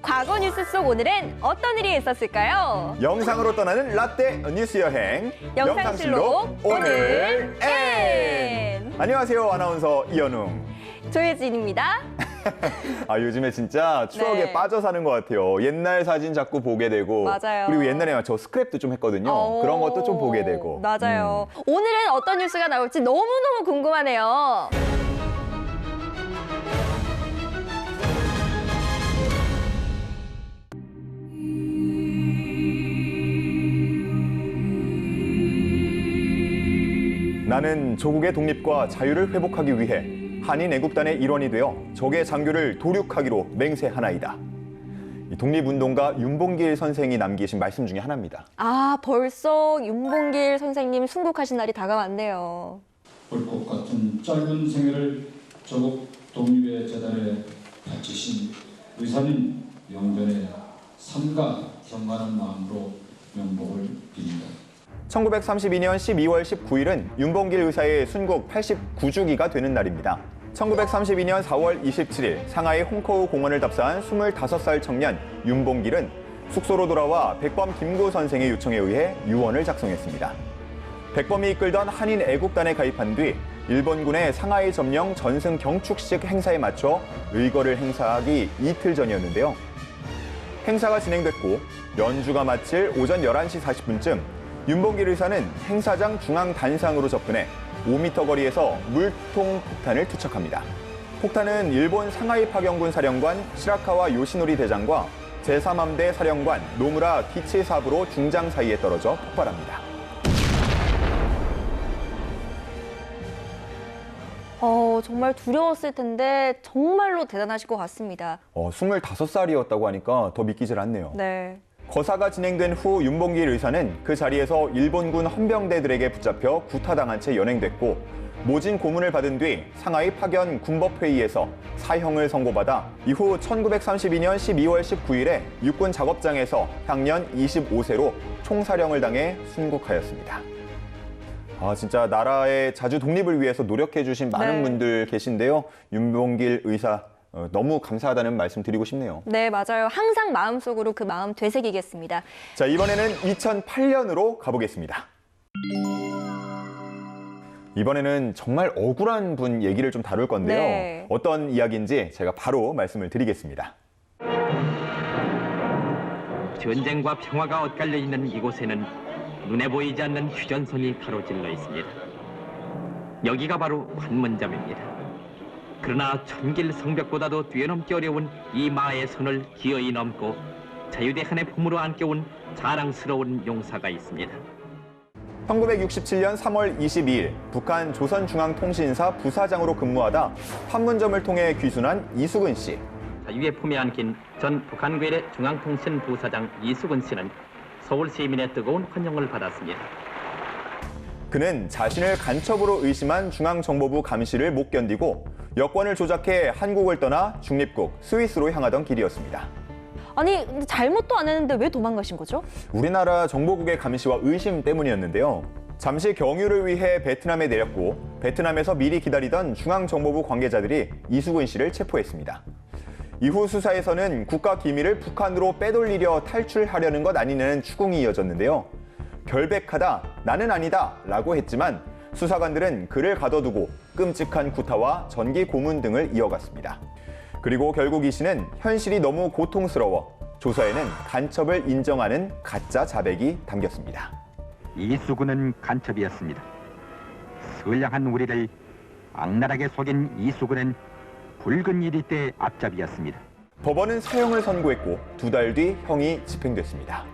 과거 뉴스 속 오늘은 어떤 일이 있었을까요? 영상으로 떠나는 라떼 뉴스 여행. 영상실록 오늘 N. 안녕하세요. 아나운서 이현웅. 조혜진입니다. 요즘에 진짜 추억에 네. 빠져 사는 것 같아요. 옛날 사진 자꾸 보게 되고. 맞아요. 그리고 옛날에 저 스크랩도 좀 했거든요. 그런 것도 좀 보게 되고. 맞아요. 오늘은 어떤 뉴스가 나올지 너무너무 궁금하네요. 나는 조국의 독립과 자유를 회복하기 위해 한인 애국단의 일원이 되어 적의 장교를 도륙하기로 맹세하나이다. 이 독립운동가 윤봉길 선생이 남기신 말씀 중에 하나입니다. 벌써 윤봉길 선생님 순국하신 날이 다가왔네요. 불꽃 같은 짧은 생애를 조국 독립의 재단에 바치신 의사님 영전에 삼가 경건한 마음으로 명복을 빕니다. 1932년 12월 19일은 윤봉길 의사의 순국 89주기가 되는 날입니다. 1932년 4월 27일 상하이 홍커우 공원을 답사한 25살 청년 윤봉길은 숙소로 돌아와 백범 김구 선생의 요청에 의해 유언을 작성했습니다. 백범이 이끌던 한인 애국단에 가입한 뒤 일본군의 상하이 점령 전승 경축식 행사에 맞춰 의거를 행사하기 이틀 전이었는데요. 행사가 진행됐고 연주가 마칠 오전 11시 40분쯤 윤봉길 의사는 행사장 중앙 단상으로 접근해 5m 거리에서 물통 폭탄을 투척합니다. 폭탄은 일본 상하이 파경군 사령관 시라카와 요시노리 대장과 제3함대 사령관 노무라 기치사부로 중장 사이에 떨어져 폭발합니다. 정말 두려웠을 텐데 정말로 대단하실 것 같습니다. 25살이었다고 하니까 더 믿기질 않네요. 네. 거사가 진행된 후 윤봉길 의사는 그 자리에서 일본군 헌병대들에게 붙잡혀 구타당한 채 연행됐고 모진 고문을 받은 뒤 상하이 파견 군법회의에서 사형을 선고받아 이후 1932년 12월 19일에 육군 작업장에서 향년 25세로 총사령을 당해 순국하였습니다. 진짜 나라의 자주 독립을 위해서 노력해 주신 많은 분들 계신데요. 윤봉길 의사 너무 감사하다는 말씀 드리고 싶네요. 네, 맞아요. 항상 마음속으로 그 마음 되새기겠습니다. 자, 이번에는 2008년으로 가보겠습니다. 이번에는 정말 억울한 분 얘기를 좀 다룰 건데요. 네. 어떤 이야기인지 제가 바로 말씀을 드리겠습니다. 전쟁과 평화가 엇갈려 있는 이곳에는 눈에 보이지 않는 휴전선이 가로질러 있습니다. 여기가 바로 판문점입니다. 그러나 천길 성벽보다도 뛰어넘기 어려운 이 마의 선을 기어이 넘고 자유대 한의 품으로 안겨온 자랑스러운 용사가 있습니다. 1967년 3월 22일 북한 조선중앙통신사 부사장으로 근무하다 판문점을 통해 귀순한 이수근 씨. 자유의 품에 안긴 전 북한괴뢰 중앙통신 부사장 이수근 씨는 서울 시민의 뜨거운 환영을 받았습니다. 그는 자신을 간첩으로 의심한 중앙정보부 감시를 못 견디고 여권을 조작해 한국을 떠나 중립국 스위스로 향하던 길이었습니다. 아니, 근데 잘못도 안 했는데 왜 도망가신 거죠? 우리나라 정보국의 감시와 의심 때문이었는데요. 잠시 경유를 위해 베트남에 내렸고 베트남에서 미리 기다리던 중앙정보부 관계자들이 이수근 씨를 체포했습니다. 이후 수사에서는 국가 기밀을 북한으로 빼돌리려 탈출하려는 것 아니냐는 추궁이 이어졌는데요. 결백하다, 나는 아니다 라고 했지만 수사관들은 그를 가둬두고 끔찍한 구타와 전기 고문 등을 이어갔습니다. 그리고 결국 이 씨는 현실이 너무 고통스러워 조서에는 간첩을 인정하는 가짜 자백이 담겼습니다. 이수근은 간첩이었습니다. 선량한 우리를 악랄하게 속인 이수근은 붉은 이리 때 앞잡이였습니다. 법원은 사형을 선고했고 2달 뒤 형이 집행됐습니다.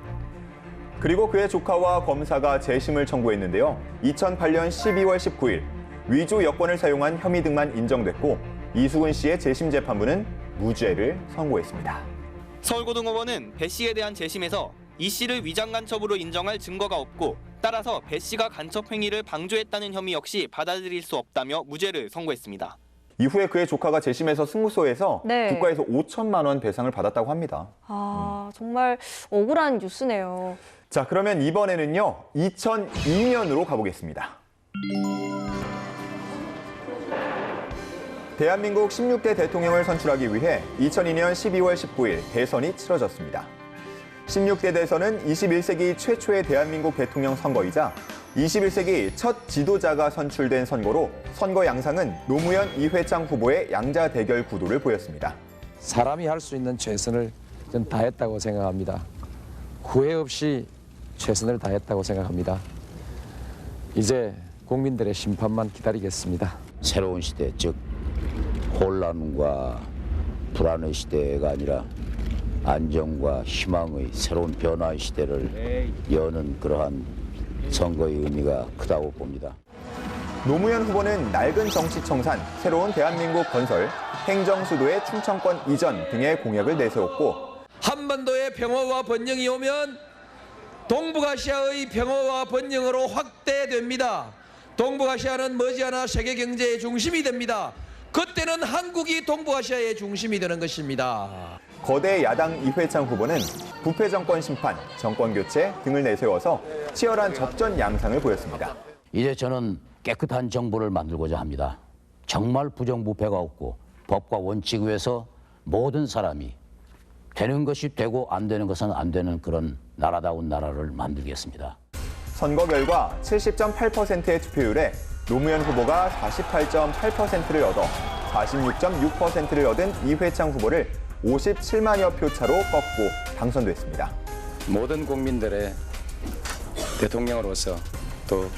그리고 그의 조카와 검사가 재심을 청구했는데요. 2008년 12월 19일 위조 여권을 사용한 혐의 등만 인정됐고 이수근 씨의 재심 재판부는 무죄를 선고했습니다. 서울고등법원은 배 씨에 대한 재심에서 이 씨를 위장 간첩으로 인정할 증거가 없고 따라서 배 씨가 간첩 행위를 방조했다는 혐의 역시 받아들일 수 없다며 무죄를 선고했습니다. 이후에 그의 조카가 재심에서 승소해서 네. 국가에서 5천만 원 배상을 받았다고 합니다. 정말 억울한 뉴스네요. 자, 그러면 이번에는요. 2002년으로 가보겠습니다. 대한민국 16대 대통령을 선출하기 위해 2002년 12월 19일 대선이 치러졌습니다. 16대 대선은 21세기 최초의 대한민국 대통령 선거이자 21세기 첫 지도자가 선출된 선거로 선거 양상은 노무현, 이회창 후보의 양자 대결 구도를 보였습니다. 사람이 할 수 있는 최선을 전 다했다고 생각합니다. 후회 없이 최선을 다했다고 생각합니다. 이제 국민들의 심판만 기다리겠습니다. 새로운 시대, 즉 혼란과 불안의 시대가 아니라 안정과 희망의 새로운 변화의 시대를 여는 그러한 선거의 의미가 크다고 봅니다. 노무현 후보는 낡은 정치 청산, 새로운 대한민국 건설, 행정 수도의 충청권 이전 등의 공약을 내세웠고 한반도의 평화와 번영이 오면 동북아시아의 평화와 번영으로 확대됩니다. 동북아시아는 머지않아 세계 경제의 중심이 됩니다. 그때는 한국이 동북아시아의 중심이 되는 것입니다. 거대 야당 이회창 후보는 부패 정권 심판, 정권 교체 등을 내세워서 치열한 접전 양상을 보였습니다. 이제 저는 깨끗한 정부를 만들고자 합니다. 정말 부정부패가 없고 법과 원칙 위에서 모든 사람이 되는 것이 되고 안 되는 것은 안 되는 그런 나라다운 나라를 만들겠습니다. 선거 결과 70.8%의 투표율에 노무현 후보가 48.8%를 얻어 46.6%를 얻은 이회창 후보를 57만여 표 차로 꺾고 당선됐습니다. 모든 국민들의 대통령으로서 또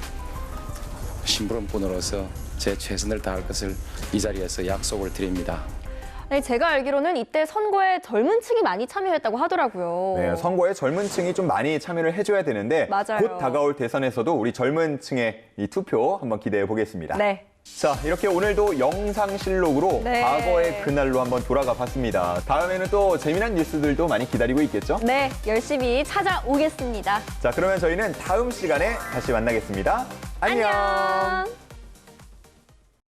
심부름꾼으로서 제 최선을 다할 것을 이 자리에서 약속을 드립니다. 아니, 제가 알기로는 이때 선거에 젊은 층이 많이 참여했다고 하더라고요. 네, 선거에 젊은 층이 좀 많이 참여를 해줘야 되는데 맞아요. 곧 다가올 대선에서도 우리 젊은 층의 이 투표 한번 기대해 보겠습니다. 네. 자, 이렇게 오늘도 영상실록으로 네. 과거의 그날로 한번 돌아가 봤습니다. 다음에는 또 재미난 뉴스들도 많이 기다리고 있겠죠? 네, 열심히 찾아오겠습니다. 자, 그러면 저희는 다음 시간에 다시 만나겠습니다. 안녕. 안녕.